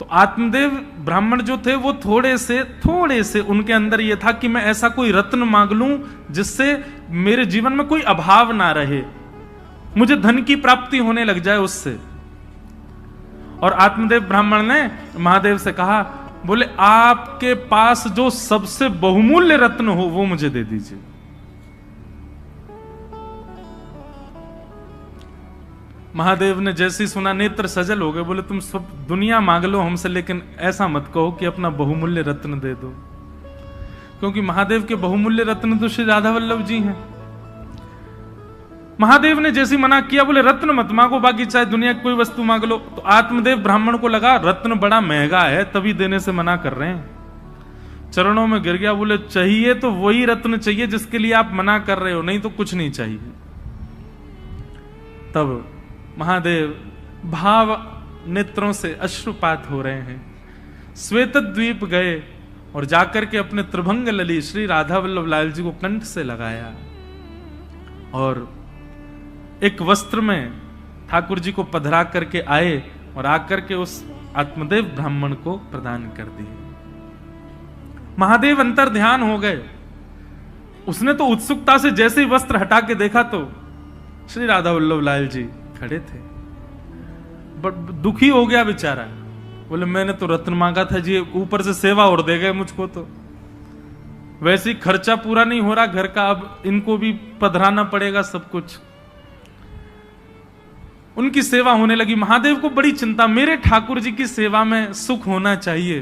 तो आत्मदेव ब्राह्मण जो थे वो थोड़े से उनके अंदर ये था कि मैं ऐसा कोई रत्न मांग लूं जिससे मेरे जीवन में कोई अभाव ना रहे, मुझे धन की प्राप्ति होने लग जाए उससे। और आत्मदेव ब्राह्मण ने महादेव से कहा, बोले आपके पास जो सबसे बहुमूल्य रत्न हो वो मुझे दे दीजिए। महादेव ने जैसे ही सुना नेत्र सजल हो गए, बोले तुम सब दुनिया मांग लो हमसे, लेकिन ऐसा मत कहो कि अपना बहुमूल्य रत्न दे दो, क्योंकि महादेव के बहुमूल्य रत्न तो श्री राधा वल्लभ जी हैं। महादेव ने जैसे मना किया, बोले रत्न मत मांगो, बाकी चाहे दुनिया की कोई वस्तु मांग लो। तो आत्मदेव ब्राह्मण को लगा रत्न बड़ा महंगा है, तभी देने से मना कर रहे हैं। चरणों में गिर गया, बोले चाहिए तो वही रत्न चाहिए जिसके लिए आप मना कर रहे हो, नहीं तो कुछ नहीं चाहिए। तब महादेव भाव नेत्रों से अश्रुपात हो रहे हैं, श्वेत द्वीप गए और जाकर के अपने त्रिभंग लली श्री राधा वल्लभ लाल जी को कंठ से लगाया और एक वस्त्र में ठाकुर जी को पधरा करके आए और आकर के उस आत्मदेव ब्राह्मण को प्रदान कर दिए। महादेव अंतर ध्यान हो गए। उसने तो उत्सुकता से जैसे ही वस्त्र हटा के देखा तो श्री राधा वल्लभ लाल जी खड़े थे। दुखी हो गया बेचारा, बोले मैंने तो रत्न मांगा था जी, ऊपर से सेवा और दे गए मुझको, तो वैसे ही खर्चा पूरा नहीं हो रहा घर का, अब इनको भी पधराना पड़ेगा सब कुछ। उनकी सेवा होने लगी। महादेव को बड़ी चिंता, मेरे ठाकुर जी की सेवा में सुख होना चाहिए।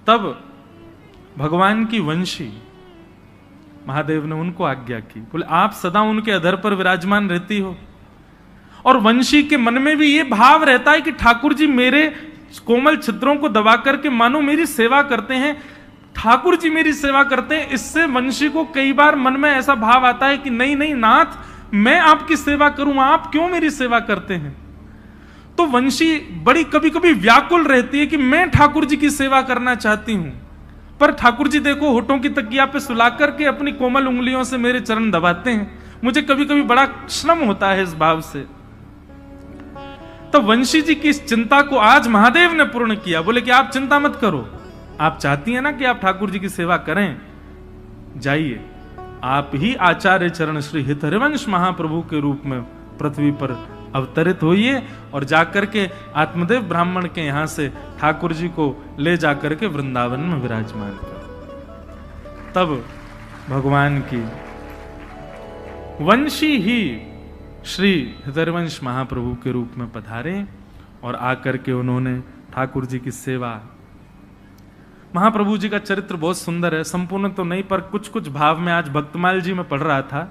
तब भगवान की वंशी महादेव ने उनको आज्ञा की, बोले आप सदा उनके अधर पर विराजमान रहती हो, और वंशी के मन में भी ये भाव रहता है कि ठाकुर जी मेरे कोमल छिद्रों को दबा करके मानो मेरी सेवा करते हैं, ठाकुर जी मेरी सेवा करते हैं। इससे वंशी को कई बार मन में ऐसा भाव आता है कि नहीं नहीं नाथ, मैं आपकी सेवा करूं, आप क्यों मेरी सेवा करते हैं। तो वंशी बड़ी कभी कभी व्याकुल रहती है कि मैं ठाकुर जी की सेवा करना चाहती हूं, पर ठाकुर जी देखो होठों की तकिया पे सुला करके अपनी कोमल उंगलियों से मेरे चरण दबाते हैं। मुझे कभी कभी बड़ा श्रम होता है इस भाव से। तो वंशी जी की इस चिंता को आज महादेव ने पूर्ण किया। बोले कि आप चिंता मत करो, आप चाहती हैं ना कि आप ठाकुर जी की सेवा करें, जाइए आप ही आचार्य चरण श्री हित हरिवंश महाप्रभु के रूप में पृथ्वी पर अवतरित होइए और जाकर के आत्मदेव ब्राह्मण के यहां से ठाकुर जी को ले जाकर के वृंदावन में विराजमान कर। तब भगवान की वंशी ही श्री हृदयवंश महाप्रभु के रूप में पधारे और आकर के उन्होंने ठाकुर जी की सेवा। महाप्रभु जी का चरित्र बहुत सुंदर है, संपूर्ण तो नहीं पर कुछ कुछ भाव में आज भक्तमाल जी में पढ़ रहा था।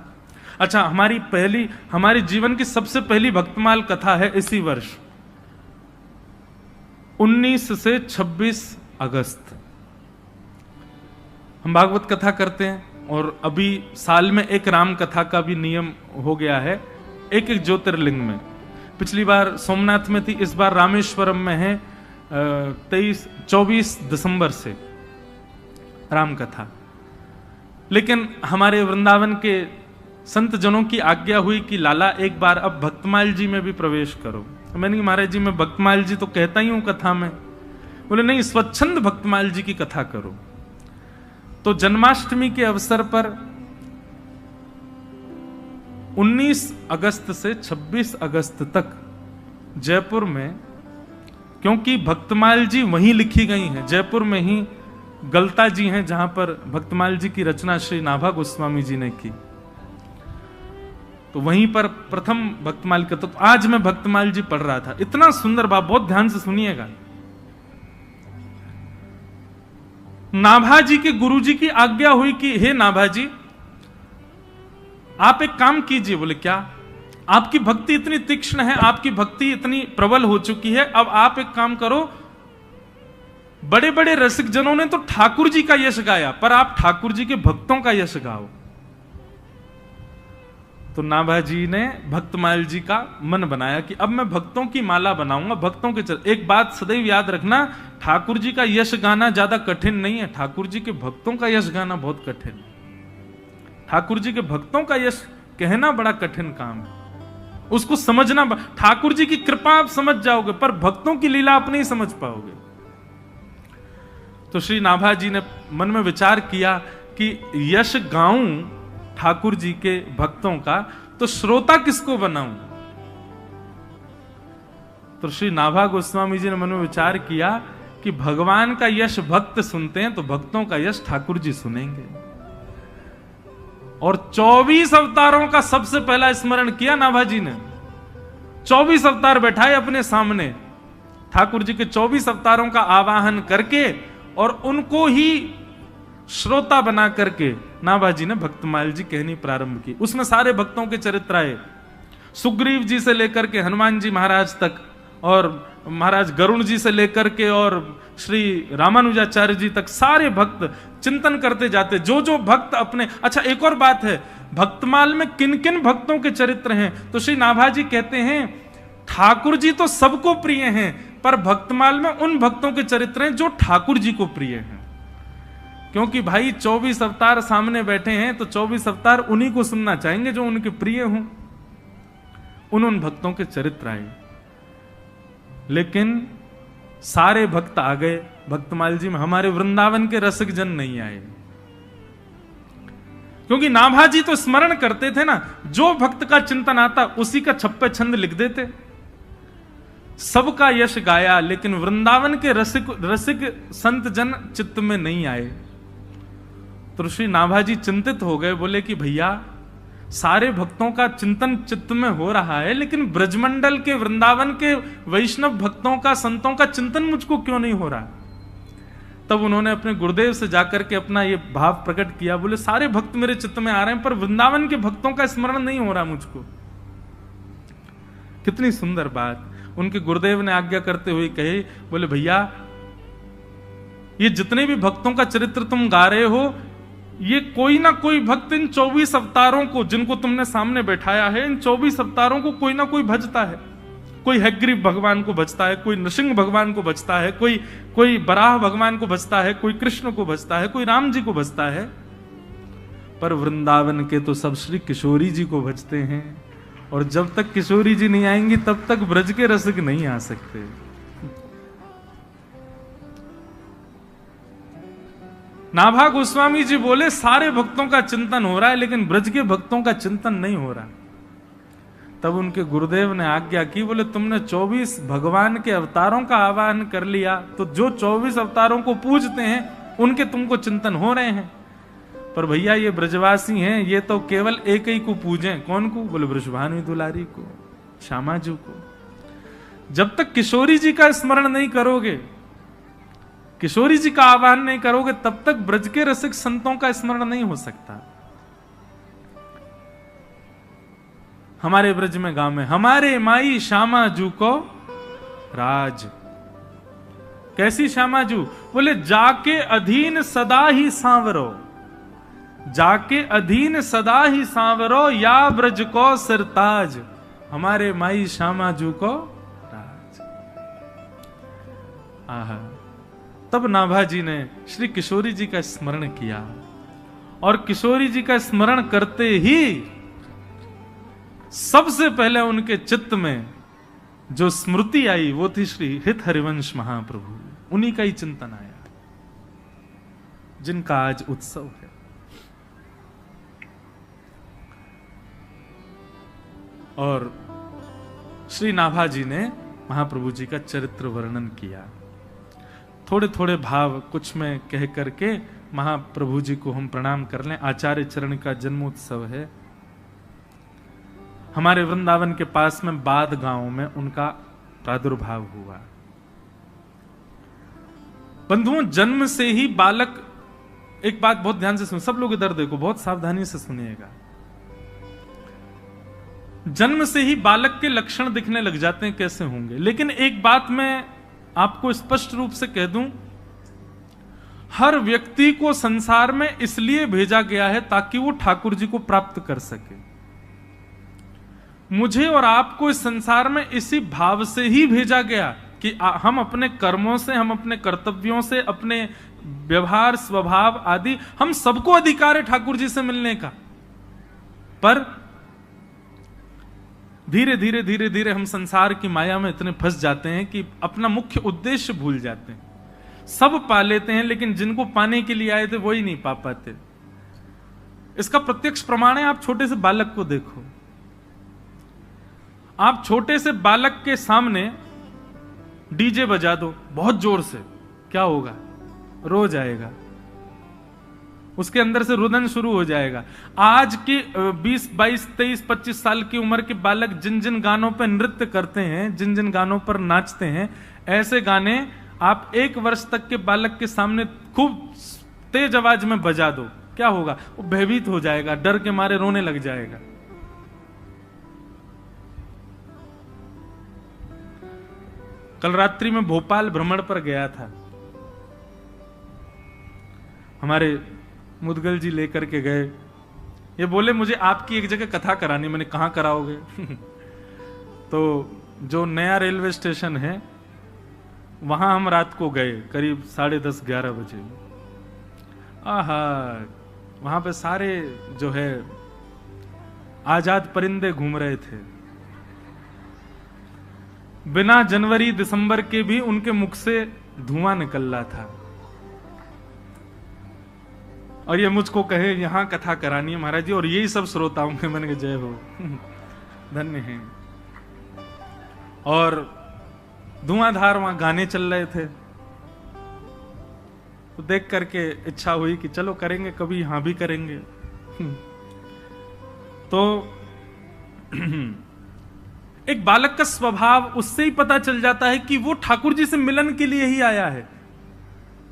अच्छा, हमारी जीवन की सबसे पहली भक्तमाल कथा है इसी वर्ष 19 से 26 अगस्त हम भागवत कथा करते हैं, और अभी साल में एक राम कथा का भी नियम हो गया है, एक एक ज्योतिर्लिंग में। पिछली बार सोमनाथ में थी, इस बार रामेश्वरम में है 24 दिसंबर से राम कथा। लेकिन हमारे वृंदावन के संत जनों की आज्ञा हुई कि लाला एक बार अब भक्तमाल जी में भी प्रवेश करो। मैंने कहा महाराज जी मैं भक्तमाल जी तो कहता ही हूं कथा में। बोले नहीं, स्वच्छंद भक्तमाल जी की कथा करो। तो जन्माष्टमी के अवसर पर 19 अगस्त से 26 अगस्त तक जयपुर में, क्योंकि भक्तमाल जी वहीं लिखी गई हैं, जयपुर में ही गलता जी हैं जहां पर भक्तमाल जी की रचना श्री नाभा गोस्वामी जी ने की, तो वहीं पर प्रथम भक्तमाल का। तो आज मैं भक्तमाल जी पढ़ रहा था, इतना सुंदर बात, बहुत ध्यान से सुनिएगा। नाभा जी के गुरु जी की आज्ञा हुई कि हे नाभा जी आप एक काम कीजिए। बोले क्या? आपकी भक्ति इतनी तीक्ष्ण है, आपकी भक्ति इतनी प्रबल हो चुकी है, अब आप एक काम करो, बड़े बड़े रसिक जनों ने तो ठाकुर जी का यश गाया, पर आप ठाकुर जी के भक्तों का यश गाओ। तो नाभा जी ने भक्तमाल जी का मन बनाया कि अब मैं भक्तों की माला बनाऊंगा, भक्तों के एक बात सदैव याद रखना, ठाकुर जी का यश गाना ज्यादा कठिन नहीं है, ठाकुर जी के भक्तों का यश गाना बहुत कठिन है। ठाकुर जी के भक्तों का यश कहना बड़ा कठिन काम है, उसको समझना। ठाकुर जी की कृपा आप समझ जाओगे, पर भक्तों की लीला आप नहीं समझ पाओगे। तो श्री नाभा जी ने मन में विचार किया कि यश गाऊं ठाकुर जी के भक्तों का, तो श्रोता किसको बनाऊं। तो श्री नाभा गोस्वामी जी ने मन में विचार किया कि भगवान का यश भक्त सुनते हैं, तो भक्तों का यश ठाकुर जी सुनेंगे। और 24 अवतारों का सबसे पहला स्मरण किया नाभा जी ने। 24 अवतार बैठाए अपने सामने, ठाकुर जी के 24 अवतारों का आवाहन करके और उनको ही श्रोता बना करके नाभा जी ने भक्तमाल जी कहनी प्रारंभ की। उसमें सारे भक्तों के चरित्र आए, सुग्रीव जी से लेकर के हनुमान जी महाराज तक, और महाराज गरुण जी से लेकर के और श्री रामानुजाचार्य जी तक, सारे भक्त चिंतन करते जाते, जो जो भक्त अपने। अच्छा, एक और बात है, भक्तमाल में किन किन भक्तों के चरित्र हैं, तो श्री नाभा जी कहते हैं ठाकुर जी तो सबको प्रिय हैं, पर भक्तमाल में उन भक्तों के चरित्र हैं जो ठाकुर जी को प्रिय हैं। क्योंकि भाई 24 अवतार सामने बैठे हैं, तो 24 अवतार उन्हीं को सुनना चाहेंगे जो उनके प्रिय हों। उन भक्तों के चरित्र आए, लेकिन सारे भक्त आ गए भक्तमाल जी में, हमारे वृंदावन के रसिक जन नहीं आए। क्योंकि नाभा जी तो स्मरण करते थे ना, जो भक्त का चिंतन आता उसी का छप्पे छंद लिख देते, सबका यश गाया, लेकिन वृंदावन के रसिक संत जन चित्त में नहीं आए। तो श्री नाभा जी चिंतित हो गए, बोले कि भैया सारे भक्तों का चिंतन चित्त में हो रहा है, लेकिन ब्रजमंडल के वृंदावन के वैष्णव भक्तों का, संतों का चिंतन मुझको क्यों नहीं हो रहा। तब उन्होंने अपने गुरुदेव से जाकर के अपना ये भाव प्रकट किया, बोले सारे भक्त मेरे चित्त में आ रहे हैं, पर वृंदावन के भक्तों का स्मरण नहीं हो रहा मुझको। कितनी सुंदर बात। उनके गुरुदेव ने आज्ञा करते हुए कहे, बोले भैया ये जितने भी भक्तों का चरित्र तुम गा रहे हो, ये कोई ना कोई भक्त इन 24 अवतारों को, जिनको तुमने सामने बैठाया है, इन 24 अवतारों को कोई ना कोई भजता है। कोई हयग्रीव भगवान को भजता है, कोई नृसिंह भगवान को भजता है, कोई बराह भगवान को भजता है, कोई कृष्ण को भजता है, कोई राम जी को भजता है, पर वृंदावन के तो सब श्री किशोरी जी को भजते हैं। और जब तक किशोरी जी नहीं आएंगी तब तक ब्रज के रसिक नहीं आ सकते। नाभा गोस्वामी जी बोले सारे भक्तों का चिंतन हो रहा है, लेकिन ब्रज के भक्तों का चिंतन नहीं हो रहा। तब उनके गुरुदेव ने आज्ञा की, बोले तुमने 24 भगवान के अवतारों का आवाहन कर लिया, तो जो 24 अवतारों को पूजते हैं उनके तुमको चिंतन हो रहे हैं, पर भैया ये ब्रजवासी हैं, ये तो केवल एक ही को पूजें। कौन को? बोले ब्रजभानु दुलारी को, श्यामाजू को। जब तक किशोरी जी का स्मरण नहीं करोगे, किशोरी जी का आह्वान नहीं करोगे, तब तक ब्रज के रसिक संतों का स्मरण नहीं हो सकता। हमारे ब्रज में गांव में हमारे माई श्यामाजू को राज। कैसी श्यामाजू? बोले जाके अधीन सदा ही सांवरो, जाके अधीन सदा ही सांवरो, या ब्रज को सिरताज। हमारे माई श्यामाजू को राज। आहा। तब नाभा जी ने श्री किशोरी जी का स्मरण किया, और किशोरी जी का स्मरण करते ही सबसे पहले उनके चित्त में जो स्मृति आई वो थी श्री हित हरिवंश महाप्रभु। उन्हीं का ही चिंतन आया, जिनका आज उत्सव है। और श्री नाभा जी ने महाप्रभु जी का चरित्र वर्णन किया। थोड़े थोड़े भाव कुछ में कह करके महाप्रभु जी को हम प्रणाम कर लें। आचार्य चरण का जन्मोत्सव है। हमारे वृंदावन के पास में बाद गांव में उनका प्रादुर्भाव हुआ। बंधुओं, जन्म से ही बालक, एक बात बहुत ध्यान से सुनो, सब लोग इधर देखो, बहुत सावधानी से सुनिएगा। जन्म से ही बालक के लक्षण दिखने लग जाते हैं, कैसे होंगे। लेकिन एक बात मैं आपको स्पष्ट रूप से कह दूं, हर व्यक्ति को संसार में इसलिए भेजा गया है ताकि वो ठाकुर जी को प्राप्त कर सके। मुझे और आपको इस संसार में इसी भाव से ही भेजा गया कि हम अपने कर्मों से, हम अपने कर्तव्यों से, अपने व्यवहार, स्वभाव आदि, हम सबको अधिकार है ठाकुर जी से मिलने का। पर धीरे धीरे धीरे धीरे हम संसार की माया में इतने फंस जाते हैं कि अपना मुख्य उद्देश्य भूल जाते हैं। सब पा लेते हैं, लेकिन जिनको पाने के लिए आए थे वही नहीं पा पाते। इसका प्रत्यक्ष प्रमाण है, आप छोटे से बालक को देखो। आप छोटे से बालक के सामने डीजे बजा दो बहुत जोर से, क्या होगा? रो जाएगा, उसके अंदर से रुदन शुरू हो जाएगा। आज की 20, 22, 23, 25 साल की उम्र के बालक जिन जिन गानों पर नृत्य करते हैं, जिन जिन गानों पर नाचते हैं, ऐसे गाने आप 1 वर्ष तक के बालक के सामने खूब तेज आवाज में बजा दो, क्या होगा? वो भयभीत हो जाएगा, डर के मारे रोने लग जाएगा। कल रात्रि में भोपाल भ्रमण पर गया था, हमारे मुदगल जी लेकर के गए। ये बोले मुझे आपकी एक जगह कथा करानी। मैंने कहा कराओगे? तो जो नया रेलवे स्टेशन है वहां हम रात को गए, करीब 10:30, 11 बजे। आहा, वहां पे सारे जो है आजाद परिंदे घूम रहे थे, बिना जनवरी दिसंबर के भी उनके मुख से धुआं निकल रहा था। और ये मुझको कहे यहां कथा करानी है महाराज जी, और यही सब श्रोताओं के। मैंने कहा जय हो, धन्य है। और धुआंधार वहां गाने चल रहे थे, तो देख करके इच्छा हुई कि चलो करेंगे, कभी यहां भी करेंगे। तो एक बालक का स्वभाव उससे ही पता चल जाता है कि वो ठाकुर जी से मिलन के लिए ही आया है।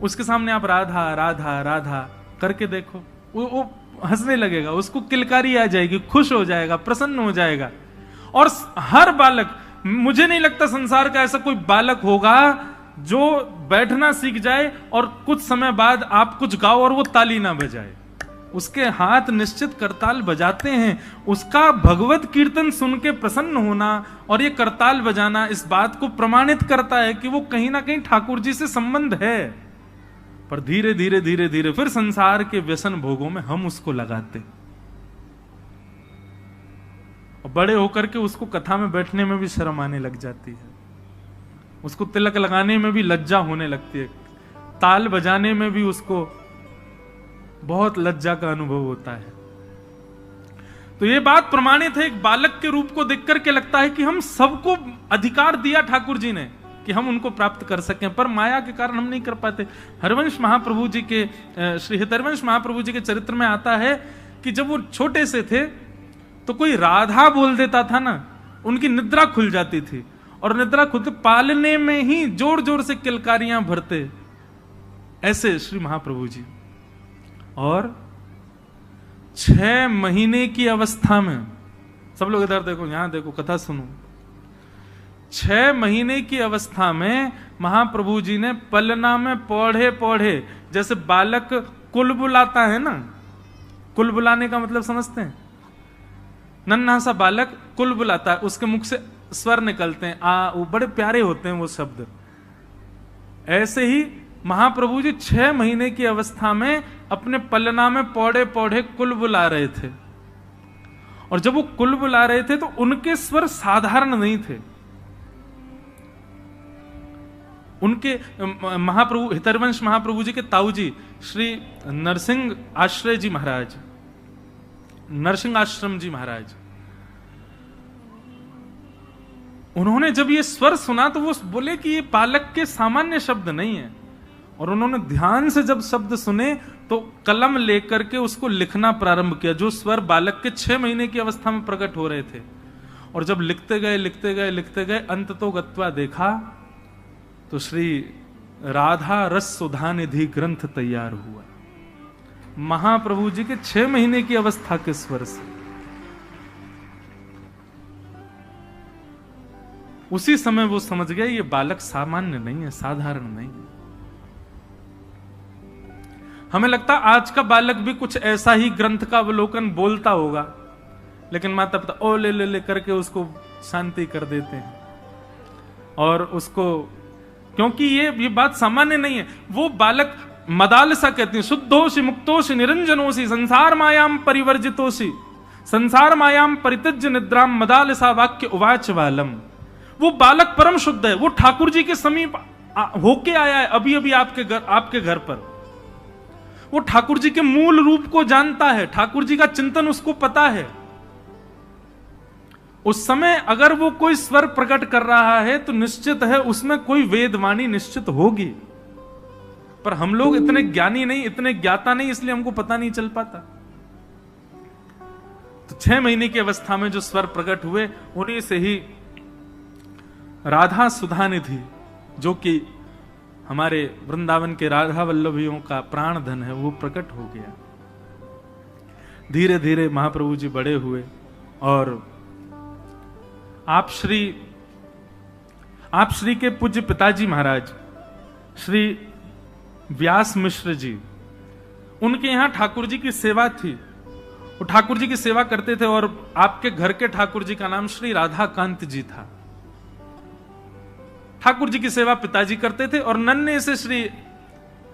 उसके सामने आप राधा राधा राधा करके देखो, वो हंसने लगेगा, उसको किलकारी आ जाएगी, खुश हो जाएगा, प्रसन्न हो जाएगा। और हर बालक, मुझे नहीं लगता संसार का ऐसा कोई बालक होगा जो बैठना सीख जाए और कुछ समय बाद आप कुछ गाओ और वो ताली ना बजाए। उसके हाथ निश्चित करताल बजाते हैं। उसका भगवत कीर्तन सुन के प्रसन्न होना और ये करताल बजाना इस बात को प्रमाणित करता है कि वो कहीं ना कहीं ठाकुर जी से संबंध है। पर धीरे धीरे धीरे धीरे फिर संसार के व्यसन भोगों में हम उसको लगाते, और बड़े होकर के उसको कथा में बैठने में भी शर्म आने लग जाती है, उसको तिलक लगाने में भी लज्जा होने लगती है, ताल बजाने में भी उसको बहुत लज्जा का अनुभव होता है। तो ये बात प्रमाणित है, एक बालक के रूप को देख करके लगता है कि हम सबको अधिकार दिया ठाकुर जी ने कि हम उनको प्राप्त कर सकें, पर माया के कारण हम नहीं कर पाते। हरिवंश महाप्रभु जी के, श्री हरिवंश महाप्रभु जी के चरित्र में आता है कि जब वो छोटे से थे तो कोई राधा बोल देता था ना, उनकी निद्रा खुल जाती थी, और निद्रा खुलते पालने में ही जोर जोर से किलकारियां भरते, ऐसे श्री महाप्रभु जी। और 6 महीने की अवस्था में, सब लोग इधर देखो, यहां देखो, कथा सुनो। 6 महीने की अवस्था में महाप्रभु जी ने पलना में पौधे पौधे, जैसे बालक कुल बुलाता है ना, कुल बुलाने का मतलब समझते हैं? नन्हा सा बालक कुल बुलाता है, उसके मुख से स्वर निकलते हैं, आ, वो बड़े प्यारे होते हैं वो शब्द। ऐसे ही महाप्रभु जी 6 महीने की अवस्था में अपने पलना में पौधे पौधे कुल बुला रहे थे। और जब वो कुल बुला रहे थे तो उनके स्वर साधारण नहीं थे। उनके महाप्रभु, हितरवंश महाप्रभु जी के ताऊ जी श्री नरसिंह आश्रय जी महाराज, नरसिंह आश्रम जी महाराज, उन्होंने जब ये स्वर सुना तो वो बोले कि ये बालक के सामान्य शब्द नहीं है। और उन्होंने ध्यान से जब शब्द सुने तो कलम लेकर के उसको लिखना प्रारंभ किया, जो स्वर बालक के 6 महीने की अवस्था में प्रकट हो रहे थे। और जब लिखते गए लिखते गए लिखते गए, अंत तो गत्वा देखा तो श्री राधा रस सुधा निधि ग्रंथ तैयार हुआ, महाप्रभु जी के 6 महीने की अवस्था के स्वर से। उसी समय वो समझ गए ये बालक सामान्य नहीं है, साधारण नहीं है। हमें लगता आज का बालक भी कुछ ऐसा ही ग्रंथ का अवलोकन बोलता होगा, लेकिन माता पिता ओ ले ले ले करके उसको शांति कर देते हैं। और उसको, क्योंकि ये बात सामान्य नहीं है। वो बालक मदालसा कहते हैं, शुद्धोषि मुक्तोषि निरंजनोषि संसार मायाम परिवर्जितोषि संसार मायाम परित्यज्य निद्राम मदालसा वाक्य उवाच वालम। वो बालक परम शुद्ध है, वो ठाकुर जी के समीप होके आया है अभी अभी आपके घर पर। वो ठाकुर जी के मूल रूप को जानता है, ठाकुर जी का चिंतन उसको पता है। उस समय अगर वो कोई स्वर प्रकट कर रहा है तो निश्चित है उसमें कोई वेदवाणी निश्चित होगी, पर हम लोग इतने ज्ञानी नहीं, इतने ज्ञाता नहीं, इसलिए हमको पता नहीं चल पाता। तो 6 महीने की अवस्था में जो स्वर प्रकट हुए, उन्हीं से ही राधा सुधा निधि, जो कि हमारे वृंदावन के राधा वल्लभियों का प्राण धन है, वो प्रकट हो गया। धीरे धीरे महाप्रभु जी बड़े हुए और आप श्री के पूज्य पिताजी महाराज श्री व्यास मिश्र जी, उनके यहां ठाकुर जी की सेवा थी। वो ठाकुर जी की सेवा करते थे और आपके घर के ठाकुर जी का नाम श्री राधाकांत जी था। ठाकुर जी की सेवा पिताजी करते थे और नन्हे से श्री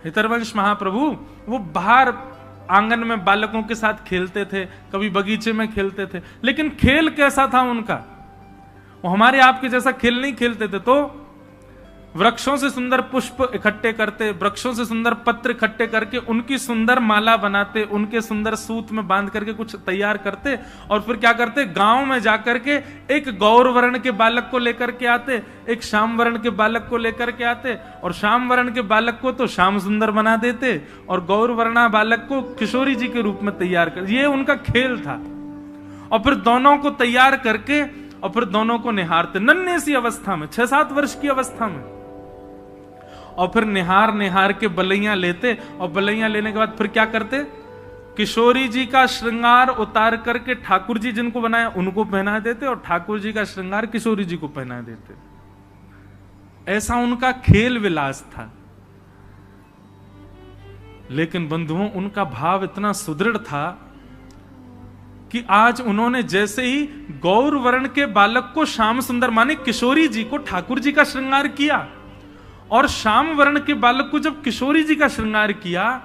हितरवंश महाप्रभु वो बाहर आंगन में बालकों के साथ खेलते थे, कभी बगीचे में खेलते थे। लेकिन खेल कैसा था उनका, वो हमारे आपके जैसा खेल नहीं खेलते थे। तो वृक्षों से सुंदर पुष्प इकट्ठे करते, वृक्षों से सुंदर पत्र इकट्ठे करके उनकी सुंदर माला बनाते, उनके सुंदर सूत में बांध करके कुछ तैयार करते और फिर क्या करते, गांव में जाकर के एक गौर वर्ण के बालक को लेकर के आते, एक श्याम वर्ण के बालक को लेकर के आते और श्याम वर्ण के बालक को तो श्याम सुंदर बना देते और गौर वर्णा बालक को किशोरी जी के रूप में तैयार कर, ये उनका खेल था। और फिर दोनों को तैयार करके और फिर दोनों को निहारते, नन्हे सी अवस्था में, 6-7 वर्ष की अवस्था में। और फिर निहार के बलैया लेते और बलैया लेने के बाद फिर क्या करते, किशोरी जी का श्रृंगार उतार करके ठाकुर जी जिनको बनाया उनको पहना देते और ठाकुर जी का श्रृंगार किशोरी जी को पहना देते। ऐसा उनका खेल विलास था। लेकिन बंधुओं, उनका भाव इतना सुदृढ़ था कि आज उन्होंने जैसे ही गौर वर्ण के बालक को श्याम सुंदर माने किशोरी जी को ठाकुर जी का श्रृंगार किया और श्याम वर्ण के बालक को जब किशोरी जी का श्रृंगार किया,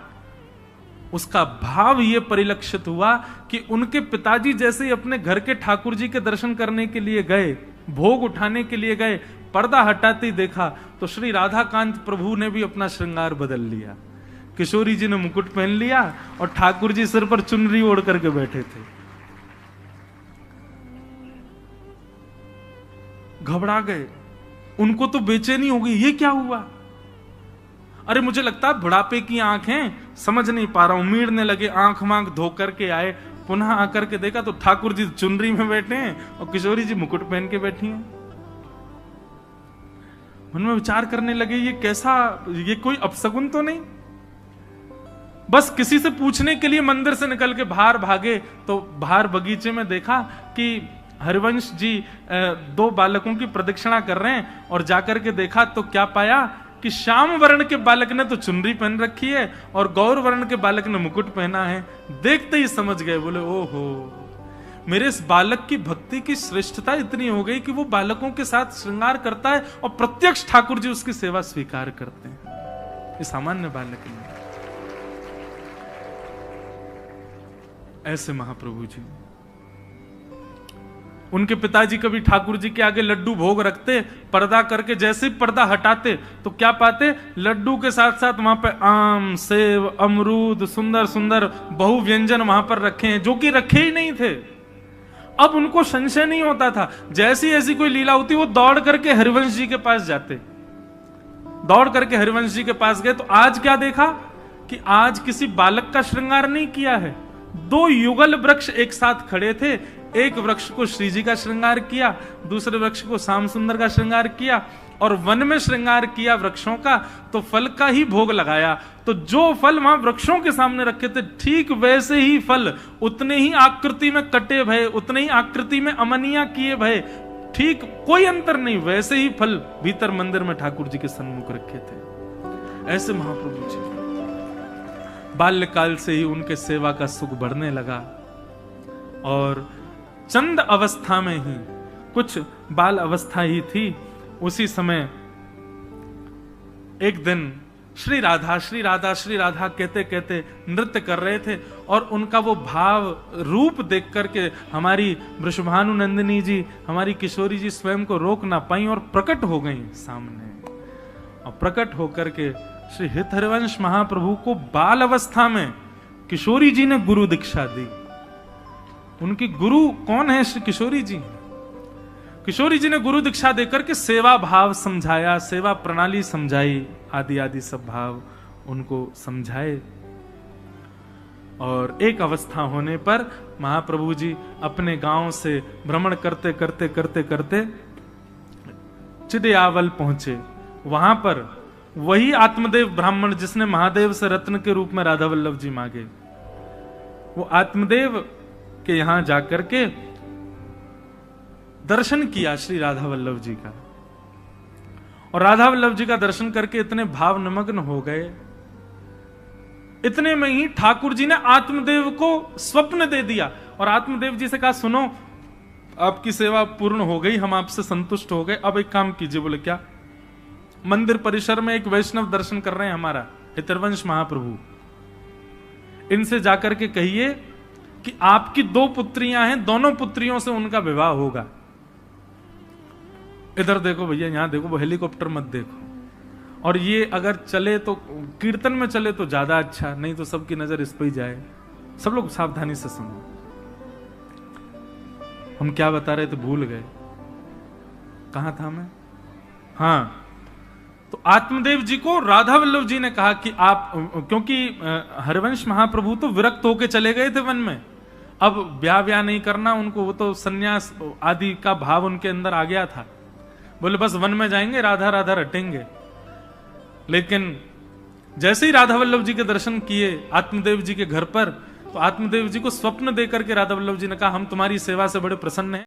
उसका भाव यह परिलक्षित हुआ कि उनके पिताजी जैसे ही अपने घर के ठाकुर जी के दर्शन करने के लिए गए, भोग उठाने के लिए गए, पर्दा हटाते ही देखा तो श्री राधाकांत प्रभु ने भी अपना श्रृंगार बदल लिया। किशोरी जी ने मुकुट पहन लिया और ठाकुर जी सिर पर चुनरी ओढ़ करके बैठे थे। घबरा गए, उनको तो बेचैनी हो गई, ये क्या हुआ। अरे मुझे लगता है बुढ़ापे की आंखें, समझ नहीं पा रहा हूं। मीड़ने लगे, आंख मांख धो करके आए, पुनः आकर के देखा तो ठाकुर जी चुनरी में बैठे हैं और किशोरी जी मुकुट पहन के बैठी हैं। मन में विचार करने लगे, ये कैसा, ये कोई अपशगुन तो नहीं। बस किसी से पूछने के लिए मंदिर से निकल के बाहर भागे तो बाहर बगीचे में देखा कि हरिवंश जी 2 बालकों की प्रदक्षिणा कर रहे हैं और जाकर के देखा तो क्या पाया कि श्याम वर्ण के बालक ने तो चुनरी पहन रखी है और गौर वर्ण के बालक ने मुकुट पहना है। देखते ही समझ गए, बोले ओहो, मेरे इस बालक की भक्ति की श्रेष्ठता इतनी हो गई कि वो बालकों के साथ श्रृंगार करता है और प्रत्यक्ष ठाकुर जी उसकी सेवा स्वीकार करते हैं। ये सामान्य बालक नहीं। ऐसे महाप्रभु जी, उनके पिताजी कभी ठाकुर जी के आगे लड्डू भोग रखते, पर्दा करके जैसे ही पर्दा हटाते तो क्या पाते, लड्डू के साथ साथ वहां पे आम, सेब, अमरूद, सुंदर सुंदर बहु व्यंजन वहां पर रखे हैं जो कि रखे ही नहीं थे। अब उनको संशय नहीं होता था, जैसी ऐसी कोई लीला होती वो दौड़ करके हरिवंश जी के पास जाते। दौड़ करके हरिवंश जी के पास गए तो आज क्या देखा कि आज किसी बालक का श्रृंगार नहीं किया है। 2 युगल वृक्ष एक साथ खड़े थे, एक वृक्ष को श्री जी का श्रृंगार किया, दूसरे वृक्ष को श्याम सुंदर का श्रृंगार किया और वन में श्रृंगार किया वृक्षों का तो फल का ही भोग लगाया। तो जो फल वहां वृक्षों के सामने रखे थे ठीक वैसे ही फल, उतने ही आकृति में कटे भये, उतने ही आकृति में अमनिया किए भये, ठीक कोई अंतर नहीं, वैसे ही फल भीतर मंदिर में ठाकुर जी के सन्मुख रखे थे। ऐसे महाप्रभु जी बाल्यकाल से ही उनके सेवा का सुख बढ़ने लगा और चंद अवस्था में ही, कुछ बाल अवस्था ही थी, उसी समय एक दिन श्री राधा श्री राधा श्री राधा कहते कहते नृत्य कर रहे थे और उनका वो भाव रूप देख करके हमारी वृषभानु नंदिनी जी, हमारी किशोरी जी स्वयं को रोक ना पाई और प्रकट हो गई सामने। और प्रकट होकर के श्री हित हरिवंश महाप्रभु को बाल अवस्था में किशोरी जी ने गुरु दीक्षा दी। उनकी गुरु कौन है? श्री किशोरी जी। किशोरी जी ने गुरु दीक्षा देकर के सेवा भाव समझाया, सेवा प्रणाली समझाई, आदि आदि सब भाव उनको समझाए। और एक अवस्था होने पर महाप्रभु जी अपने गांव से भ्रमण करते करते करते करते चिदयावल पहुंचे। वहां पर वही आत्मदेव ब्राह्मण जिसने महादेव से रत्न के रूप में राधा वल्लभ जी मांगे, वो आत्मदेव के यहां जाकर के दर्शन किया श्री राधा वल्लभ जी का। और राधा वल्लभ जी का दर्शन करके इतने भाव निमग्न हो गए, इतने में ही ठाकुर जी ने आत्मदेव को स्वप्न दे दिया और आत्मदेव जी से कहा, सुनो आपकी सेवा पूर्ण हो गई, हम आपसे संतुष्ट हो गए, अब एक काम कीजिए। बोले क्या? मंदिर परिसर में एक वैष्णव दर्शन कर रहे हैं हमारा हितरवंश महाप्रभु, इनसे जाकर के कहिए कि आपकी 2 पुत्रियां हैं, दोनों पुत्रियों से उनका विवाह होगा। इधर देखो भैया, यहां देखो, वो हेलीकॉप्टर मत देखो, और ये अगर चले तो कीर्तन में चले तो ज्यादा अच्छा, नहीं तो सबकी नजर इस पे ही जाए। सब लोग सावधानी से सुनो। हम क्या बता रहे थे भूल गए, कहां था मैं? हाँ, तो आत्मदेव जी को राधा वल्लभ जी ने कहा कि आप, क्योंकि हरिवंश महाप्रभु तो विरक्त होके चले गए थे वन में, अब ब्याह नहीं करना उनको, वो तो सन्यास आदि का भाव उनके अंदर आ गया था। बोले बस वन में जाएंगे, राधा राधा रटेंगे। लेकिन जैसे ही राधा वल्लभ जी के दर्शन किए आत्मदेव जी के घर पर, तो आत्मदेव जी को स्वप्न देकर के राधा वल्लभ जी ने कहा, हम तुम्हारी सेवा से बड़े प्रसन्न हैं।